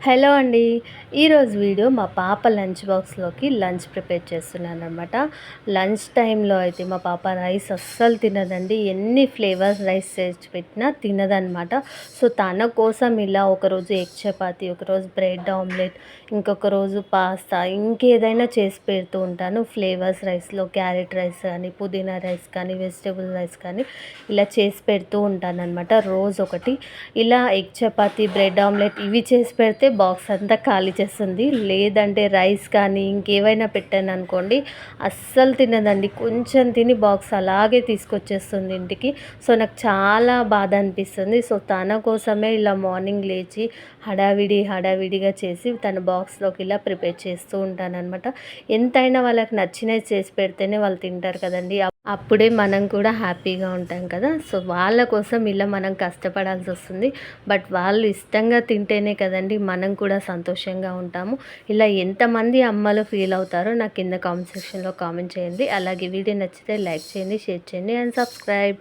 Hello అండి. ఈరోజు video మా పాప లంచ్ బాక్స్‌లోకి లంచ్ ప్రిపేర్ చేస్తున్నాననమాట. లంచ్ టైంలో అయితే మా పాప రైస్ అస్సలు తినదండి. ఎన్ని ఫ్లేవర్స్ రైస్ చేసి పెట్టినా తినదనమాట. సో, తన కోసం ఇలా ఒకరోజు ఎగ్ చపాతీ, ఒకరోజు బ్రెడ్ ఆమ్లెట్, ఇంకొక రోజు పాస్తా ఇంకేదైనా చేసి పెడుతూ ఉంటాను. ఫ్లేవర్స్ రైస్‌లో క్యారెట్ రైస్ కానీ, పుదీనా రైస్ కానీ, వెజిటబుల్ రైస్ కానీ ఇలా చేసి పెడుతూ ఉంటాననమాట రోజొకటి. ఇలా ఎగ్ చపాతీ, బ్రెడ్ ఆమ్లెట్ ఇవి చేసి పెడితే బాక్స్ అంతా ఖాళీ చేస్తుంది. లేదంటే రైస్ కానీ ఇంకేవైనా పెట్టాననుకోండి అస్సలు తినదండి. కొంచెం తిని బాక్స్ అలాగే తీసుకొచ్చేస్తుంది ఇంటికి. సో, నాకు చాలా బాధ అనిపిస్తుంది. సో, తన కోసమే ఇలా మార్నింగ్ లేచి హడావిడిగా చేసి తన బాక్స్‌లోకి ఇలా ప్రిపేర్ చేస్తూ ఉంటాననమాట. ఎంతైనా వాళ్ళకి నచ్చినవి చేసి పెడితేనే వాళ్ళు తింటారు కదండీ! అప్పుడే మనం కూడా హ్యాపీగా ఉంటాం కదా! సో, వాళ్ళ కోసం ఇలా మనం కష్టపడాల్సొస్తుంది. బట్ వాళ్ళు ఇష్టంగా తింటేనే కదండీ మనం కూడా సంతోషంగా ఉంటాము. ఇలా ఎంతమంది అమ్మలు ఫీల్ అవుతారో నాకు కింద కామెంట్ సెక్షన్‌లో కామెంట్ చేయండి. అలాగే వీడియో నచ్చితే లైక్ చేయండి, షేర్ చేయండి అండ్ సబ్స్క్రైబ్.